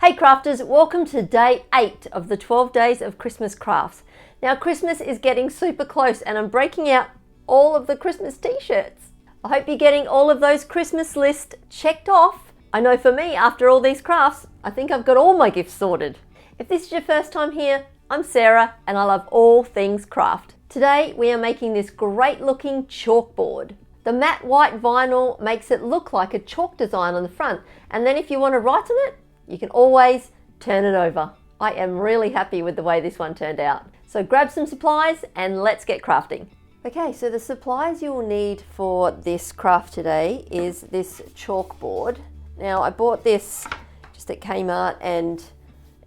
Hey crafters, welcome to day 8 of the 12 days of Christmas crafts. Now Christmas is getting super close and I'm breaking out all of the Christmas t-shirts. I hope you're getting all of those Christmas lists checked off. I know for me, after all these crafts, I think I've got all my gifts sorted. If this is your first time here, I'm Sarah and I love all things craft. Today we are making this great looking chalkboard. The matte white vinyl makes it look like a chalk design on the front, and then if you want to write on it, you can always turn it over. I am really happy with the way this one turned out. So grab some supplies and let's get crafting. Okay, so the supplies you will need for this craft today is this chalkboard. Now I bought this just at Kmart and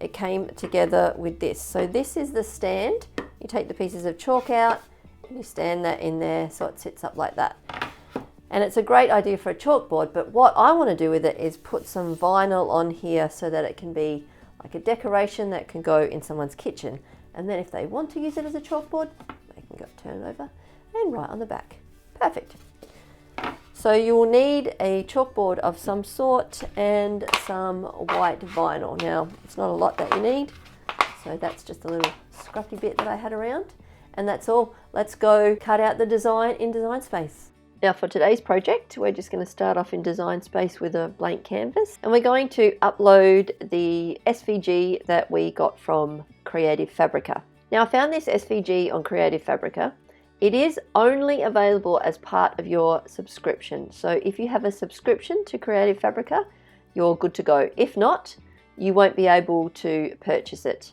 it came together with this. So this is the stand. You take the pieces of chalk out and you stand that in there so it sits up like that. And it's a great idea for a chalkboard, but what I want to do with it is put some vinyl on here so that it can be like a decoration that can go in someone's kitchen. And then if they want to use it as a chalkboard, they can go turn it over and write on the back. Perfect. So you will need a chalkboard of some sort and some white vinyl. Now, it's not a lot that you need, so that's just a little scruffy bit that I had around. And that's all. Let's go cut out the design in Design Space. Now for today's project, we're just going to start off in Design Space with a blank canvas, and we're going to upload the SVG that we got from Creative Fabrica. Now I found this SVG on Creative Fabrica. It is only available as part of your subscription. So if you have a subscription to Creative Fabrica, you're good to go. If not, you won't be able to purchase it.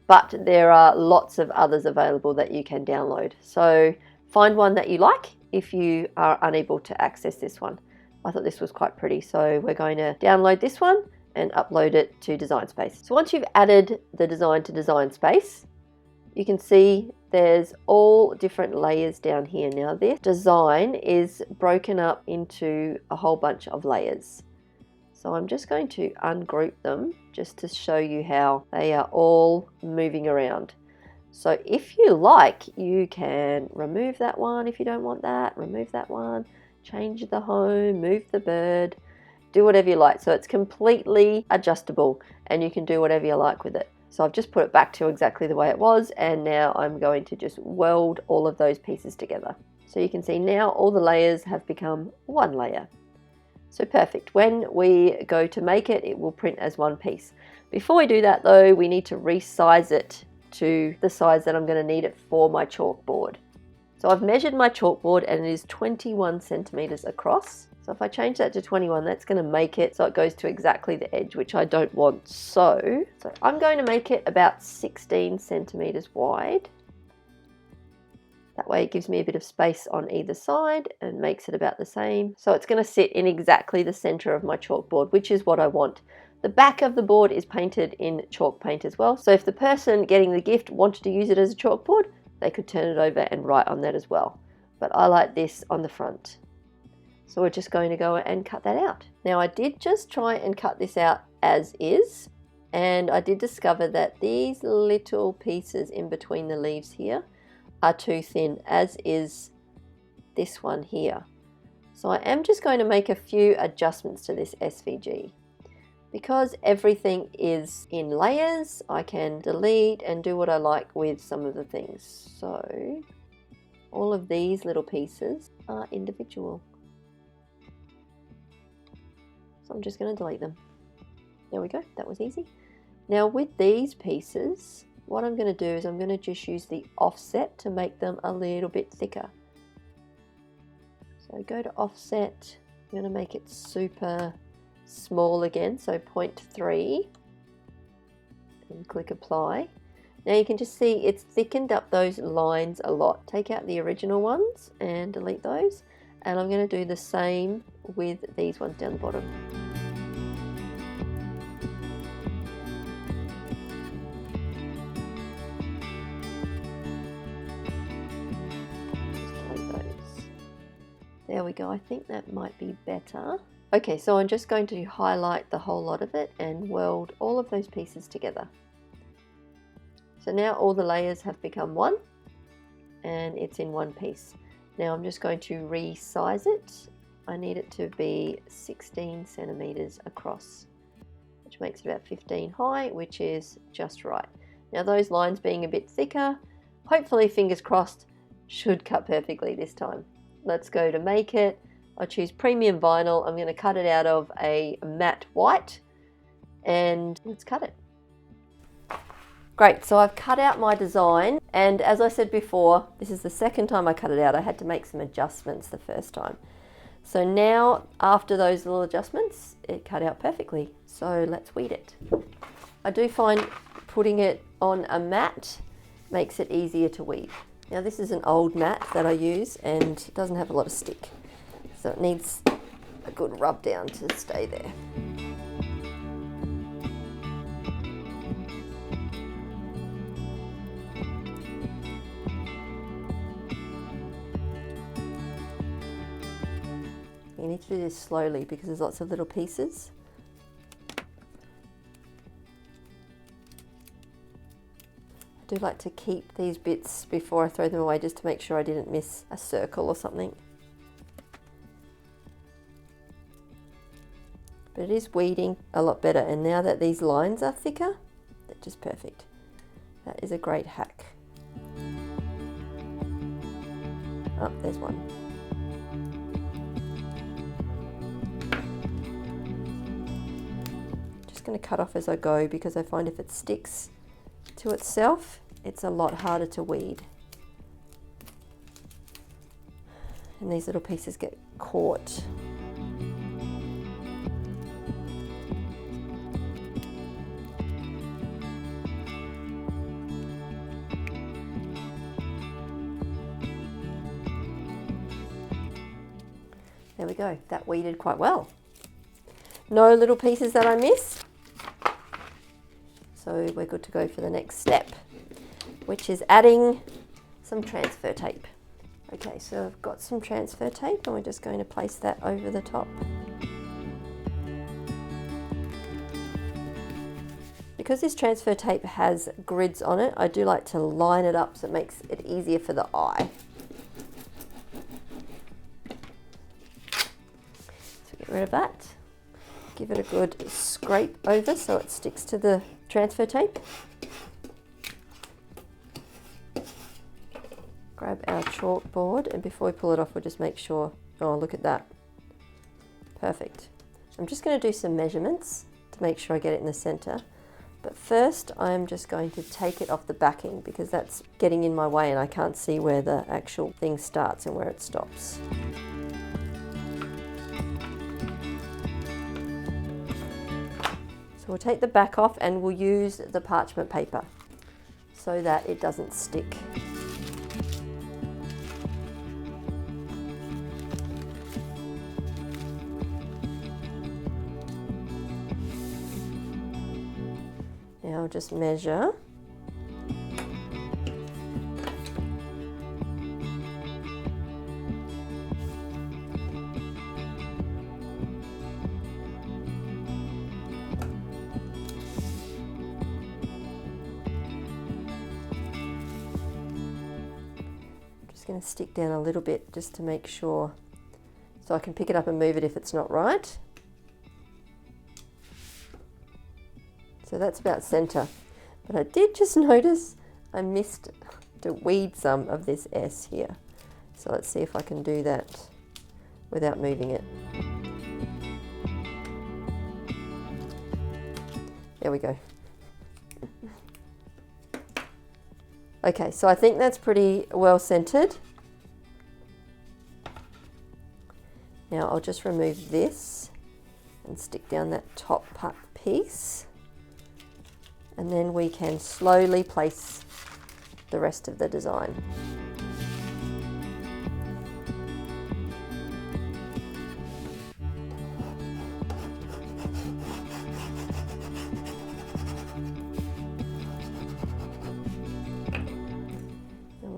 But there are lots of others available that you can download. So find one that you like if you are unable to access this one. I thought this was quite pretty, so we're going to download this one and upload it to Design Space. So once you've added the design to Design Space, you can see there's all different layers down here. Now this design is broken up into a whole bunch of layers. So I'm just going to ungroup them just to show you how they are all moving around. So if you like, you can remove that one if you don't want that, remove that one, change the home, move the bird, do whatever you like. So it's completely adjustable and you can do whatever you like with it. So I've just put it back to exactly the way it was, and now I'm going to just weld all of those pieces together. So you can see now all the layers have become one layer. So perfect. When we go to make it, it will print as one piece. Before we do that though, we need to resize it to the size that I'm going to need it for my chalkboard. So I've measured my chalkboard and it is 21 centimeters across. So if I change that to 21, that's going to make it so it goes to exactly the edge, which I don't want. So I'm going to make it about 16 centimeters wide. That way it gives me a bit of space on either side and makes it about the same. So it's going to sit in exactly the center of my chalkboard, which is what I want. The back of the board is painted in chalk paint as well. So if the person getting the gift wanted to use it as a chalkboard, they could turn it over and write on that as well. But I like this on the front. So we're just going to go and cut that out. Now I did just try and cut this out as is. And I did discover that these little pieces in between the leaves here are too thin, as is this one here. So I am just going to make a few adjustments to this SVG. Because everything is in layers, I can delete and do what I like with some of the things. So all of these little pieces are individual. So I'm just going to delete them. There we go, that was easy. Now with these pieces, what I'm going to do is I'm going to just use the offset to make them a little bit thicker. So go to offset, I'm going to make it super small again, so 0.3, and click apply. Now you can just see it's thickened up those lines a lot. Take out the original ones and delete those, and I'm going to do the same with these ones down the bottom. Just delete those. There we go, I think that might be better. Okay, so I'm just going to highlight the whole lot of it and weld all of those pieces together. So now all the layers have become one and it's in one piece. Now I'm just going to resize it. I need it to be 16 centimeters across, which which makes it about 15 high, which is just right. Now those lines being a bit thicker, hopefully, fingers crossed, should cut perfectly this time. Let's go to make it. I choose premium vinyl. I'm going to cut it out of a matte white, and let's cut it. Great, so I've cut out my design, and as I said before, this is the second time I cut it out. I had to make some adjustments the first time. So now, after those little adjustments, it cut out perfectly. So let's weed it. I do find putting it on a mat makes it easier to weed. Now this is an old mat that I use, and it doesn't have a lot of stick. So it needs a good rub down to stay there. You need to do this slowly because there's lots of little pieces. I do like to keep these bits before I throw them away just to make sure I didn't miss a circle or something. But it is weeding a lot better, and now that these lines are thicker, they're just perfect. That is a great hack. Oh, there's one. Going to cut off as I go because I find if it sticks to itself, it's a lot harder to weed. And these little pieces get caught. There we go, that weeded quite well. No little pieces that I missed. So we're good to go for the next step, which is adding some transfer tape. Okay, so I've got some transfer tape and we're just going to place that over the top. Because this transfer tape has grids on it, I do like to line it up so it makes it easier for the eye. So get rid of that. Give it a good scrape over so it sticks to the transfer tape. Grab our chalkboard, and before we pull it off, we'll just make sure, oh, look at that. Perfect. I'm just going to do some measurements to make sure I get it in the center. But first, I'm just going to take it off the backing because that's getting in my way and I can't see where the actual thing starts and where it stops. So we'll take the back off and we'll use the parchment paper so that it doesn't stick. Now I'll just measure. Going to stick down a little bit just to make sure so I can pick it up and move it if it's not right. So that's about center, but I did just notice I missed to weed some of this S here. So let's see if I can do that without moving it. There we go. Okay, so I think that's pretty well centered. Now I'll just remove this and stick down that top piece. And then we can slowly place the rest of the design.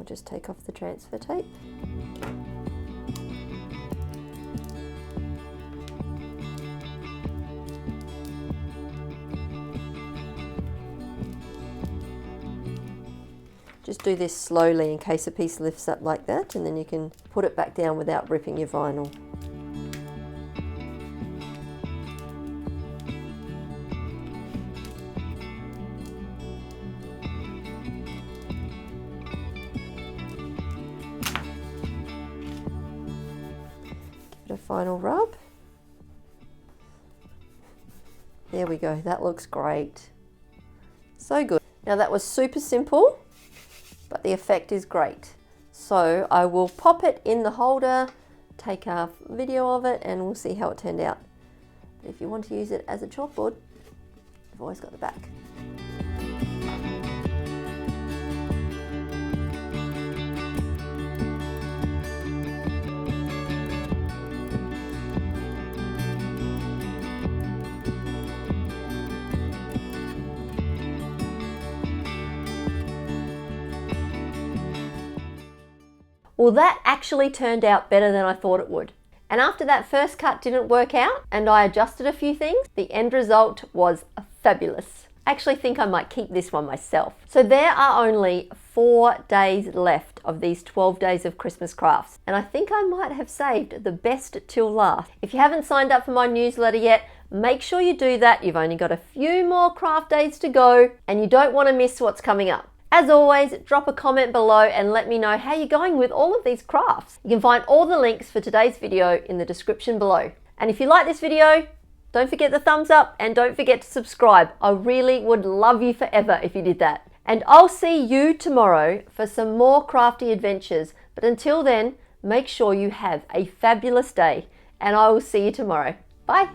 Just take off the transfer tape. Just do this slowly in case a piece lifts up like that, and then you can put it back down without ripping your vinyl. final rub. There we go, that looks great. So good. Now that was super simple, but the effect is great. So I will pop it in the holder, take a video of it, and we'll see how it turned out. But if you want to use it as a chalkboard, you've always got the back. Well, that actually turned out better than I thought it would. And after that first cut didn't work out and I adjusted a few things, the end result was fabulous. I actually think I might keep this one myself. So there are only 4 days left of these 12 days of Christmas crafts. And I think I might have saved the best till last. If you haven't signed up for my newsletter yet, make sure you do that. You've only got a few more craft days to go and you don't want to miss what's coming up. As always, drop a comment below and let me know how you're going with all of these crafts. You can find all the links for today's video in the description below. And if you like this video, don't forget the thumbs up and don't forget to subscribe. I really would love you forever if you did that. And I'll see you tomorrow for some more crafty adventures. But until then, make sure you have a fabulous day and I will see you tomorrow. Bye.